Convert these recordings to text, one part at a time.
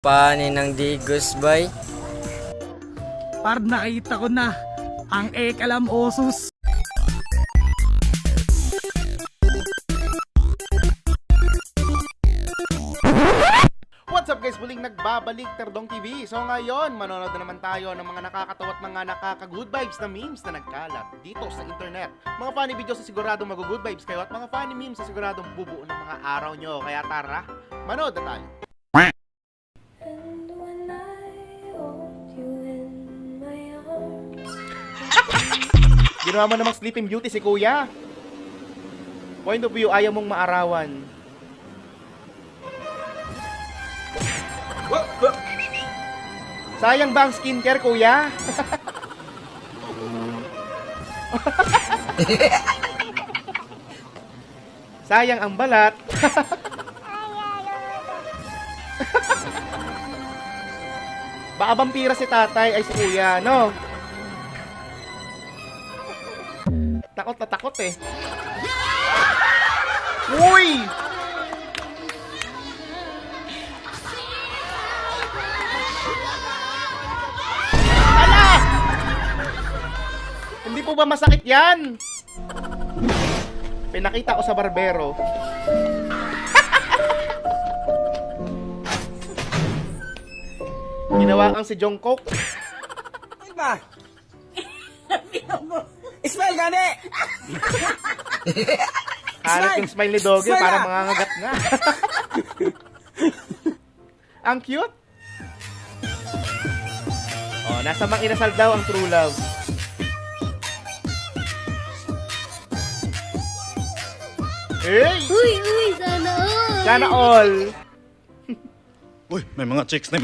Panin ng digos, bay? Par nakita ko na ang Ekalam Osus. What's up guys? Muling nagbabalik Terdong TV. So ngayon, manonood na naman tayo ng mga nakakatawa at mga nakaka-good vibes na memes na nagkalat dito sa internet. Mga funny videos sa siguradong mag-good vibes kayo at mga funny memes sa siguradong bubuo ng mga araw nyo. Kaya tara, manood na tayo. Ginawa mo namang Sleeping Beauty si Kuya. Point of view, ayaw mong maarawan. Sayang ba ang skincare, Kuya? Sayang ang balat. Baka vampira si tatay ay si Kuya, no? Takot na takot eh. Uy! Ala! Hindi po ba masakit yan? Pinakita ko sa barbero. Ginawa kang si Jungkook. Diba? Smile gani! Hanap yung smile ni Doggy para mangangagat nga. Ang cute. Oh, nasa mang inasal daw ang true love. Hey! Uy, sana all! Sana all. Uy, may mga chicks.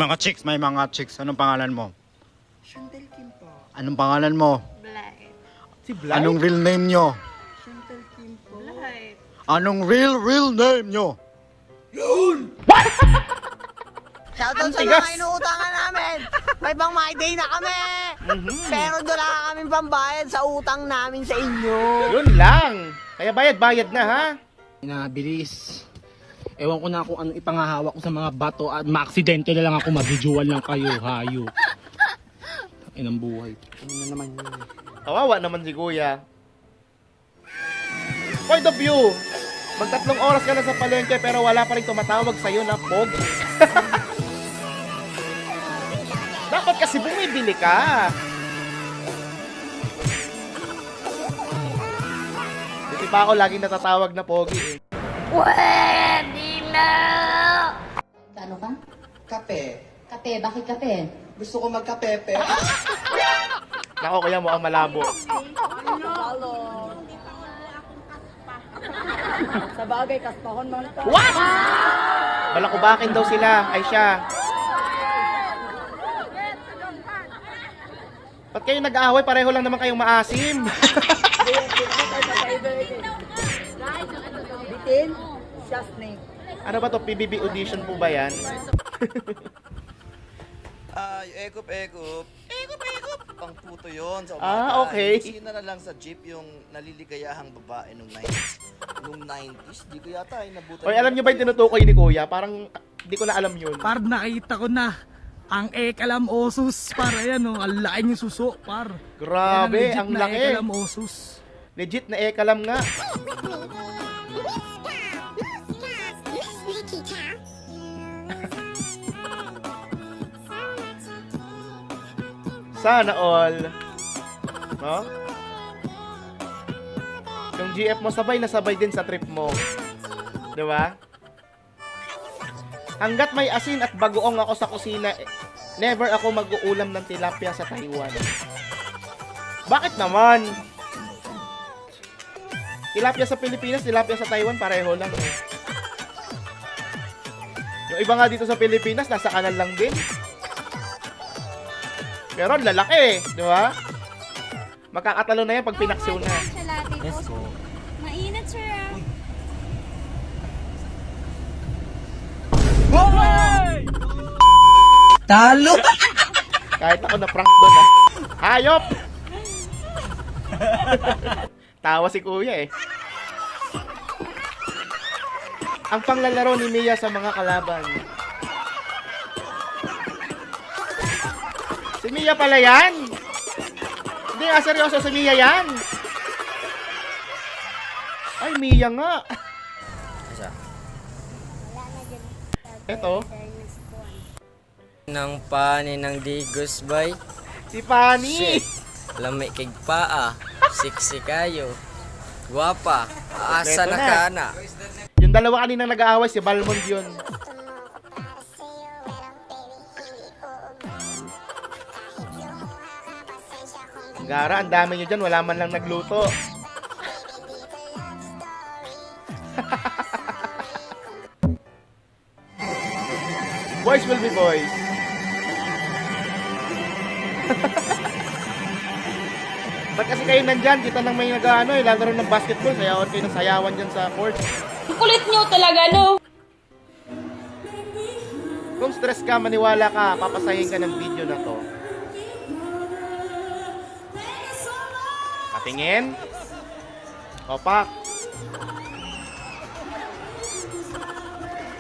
Anong pangalan mo? Chantel Kim po. Anong pangalan mo? Blight. Si Blight? Anong real name nyo? Chantel Kim po. Blight. Anong real name nyo? Shoutout sa tigas. mga inuutangan namin. May pang my day na kami. Pero doon lang kaming pambayad sa utang namin sa inyo. Yun lang. Kaya bayad na ha. Nabilis. Ewan ko na kung anong ipangahawak ko sa mga bato at maaksidente na lang ako, mag-visual lang kayo, hayo. Inang buhay. Ano na naman yun? Kawawa naman si Kuya. Point of view. Magtatlong oras ka na sa palengke pero wala pa rin tumatawag sa'yo na pog. Dapat kasi bumibili ka. Hindi pa ako laging natatawag na pogi eh. Pwede na! Ano ka? Kape. Kape, bakit kape? Gusto ko magkapepe. Nako, Kuya mo ang malabo. Sa bagay, kaspahon man pa. What? Balakubakin daw sila. Ay siya. Ba't kayo nag-aaway? Pareho lang naman kayong maasim. Bitin, siya snake. Ano ba to? PBB audition po ba yan? Yung Ekup. Pang puto yun sa Ah, okay. Sino na lang sa jeep yung naliligayahang babae nung 90s. Nung 90s, di ko yata ay nabutan. Oy, alam niyo ba yung tinutukoy ni Kuya? Parang hindi ko na alam yun. Par nakita ko na ang Ekalam Osus. Par, ayan o, ang laki yung suso, par. Grabe, Yan ang legit na laki. Ekalam Osus. Legit na ekalam nga. Sana all. No? Yung GF mo sabay na sabay din sa trip mo. 'Di ba? Hanggat may asin at bagoong ako sa kusina, never ako mag-uulam ng tilapia sa Taiwan. Bakit naman? Tilapia sa Pilipinas, tilapia sa Taiwan, pareho lang. Eh. Yung iba nga dito sa Pilipinas, nasa kanal lang din. Pero lalaki, di ba? Magkakatalo na yan pag pinaksiw na. Let's go. Mainit, sir. Talo! Kahit ako na prank doon ah. Hayop! Tawa si Kuya eh. Ang panglalaro ni Mia sa mga kalaban. Si Mia pala yan. Hindi nga, seryoso, si Mia yan. Ay, Mia nga. Asa? Eto, Nang pani ng digos bay. si Fanny. Lami kig paa. Siksi kayo. Guwapa. Asa Kompleto na na. kana? Yung dalawa kanina nag-aaway, si Balmond yun. Gara, ang dami nyo dyan. Wala man lang nagluto. Boys will be boys. Ba't kasi kayo nandyan? Kita nang may nag-ano eh, lalaro ng basketball. Sayawan kayo ng sayawan dyan sa court. Kulit nyo talaga, no? Kung stress ka, maniwala ka, papasahin ka ng video na to. Patingin. Opak.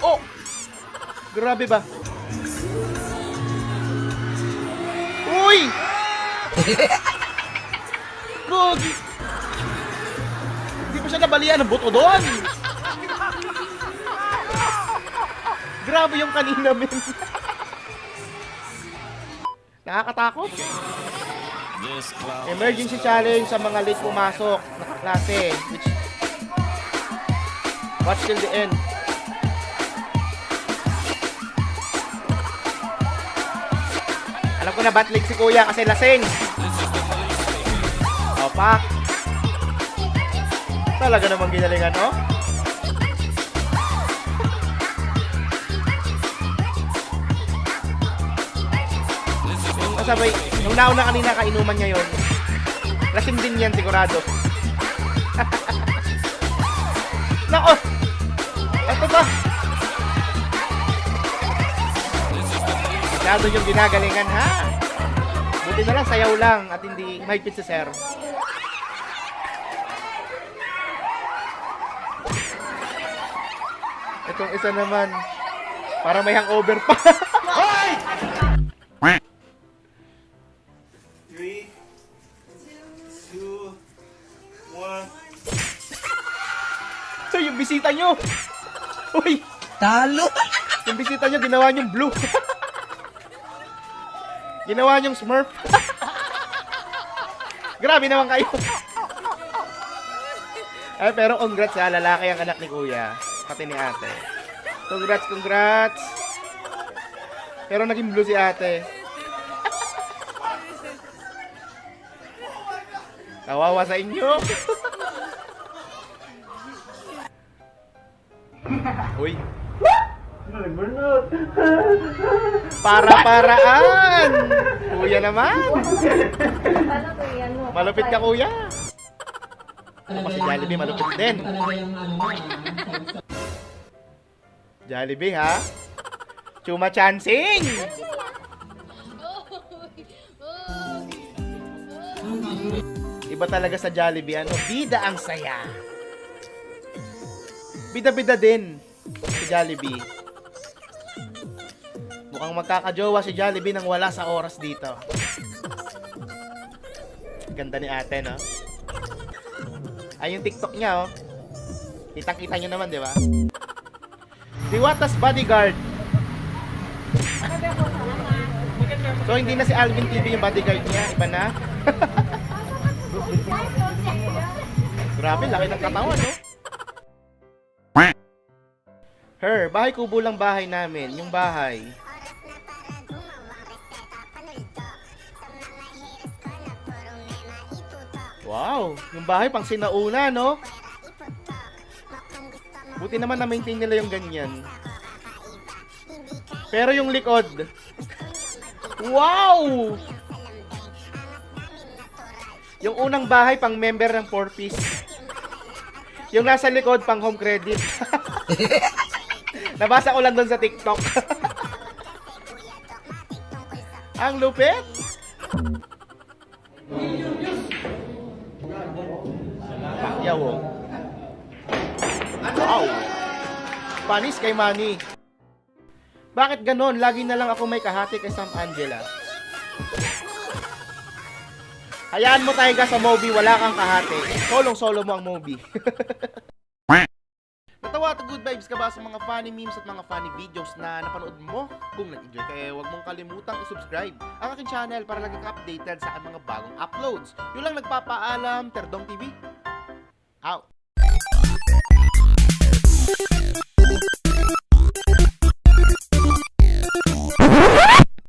Oh! Grabe ba? Uy! Gogi! Hindi pa siya nabalian ng buto doon! Grabe yung kanina, men. Nakakatakot. Emergency challenge sa mga late pumasok na kaklase. Watch till the end. Alam ko na ba't late si kuya kasi lasing. Opak. Talaga namang ginalingan, no? Sabay, nung nauna kanina kainuman niya yun. Lasing din yan sigurado. Nako! Eto ba? Masyado yung ginagalingan, ha? Buti na lang, sayaw lang at hindi mahigpit si sir. Itong isa naman, para may hangover pa. Hoy! 3, 2, 1. So, yung bisita nyo! Uy! Talo! Yung bisita nyo, ginawa nyong blue. Ginawa nyong smurf. Grabe naman kayo. Eh, pero congrats ha, lalaki ang anak ni kuya. Pati ni ate. Congrats, congrats. Pero naging blue si ate. Kawawa sa inyo. Uy. Para-paraan. Kuya naman. Malupit ka, kuya. Ako si Jollibee, malupit din. Jollibee, ha? Chuma chancing. Iba talaga sa Jollibee, ano? Bida ang saya. Bida-bida din si Jollibee. Mukhang magkakajowa si Jollibee nang wala sa oras dito. Ganda ni ate, no? Ay, yung TikTok niya, oh. Kitang-kita nyo naman, di ba? Diwata's bodyguard. So, hindi na si Alvin TV yung bodyguard niya. Iba na. Grabe, laki ng katawan, no? Her, bahay kubo lang bahay namin. Yung bahay. Wow, yung bahay pang sinauna, no? Buti naman na-maintain nila yung ganyan. Pero yung likod. Wow! Yung unang bahay pang member ng 4-piece. Yung nasa likod pang home credit. Nabasa ko lang doon sa TikTok. Ang lupit. Pacquiao, oh. Wow! Panis kay Manny. Bakit ganon? Lagi na lang ako may kahati kay Sam Angela. Hayaan mo tayo sa Moby, wala kang kahate. Solong-solo mo ang Moby. Natawa at good vibes ka ba sa mga funny memes at mga funny videos na napanood mo? Kung nag-enjoy ka, huwag mong kalimutang i-subscribe ang aking channel para lagi ka updated sa aking mga bagong uploads. Yun lang nagpapaalam, Terdong TV. Out!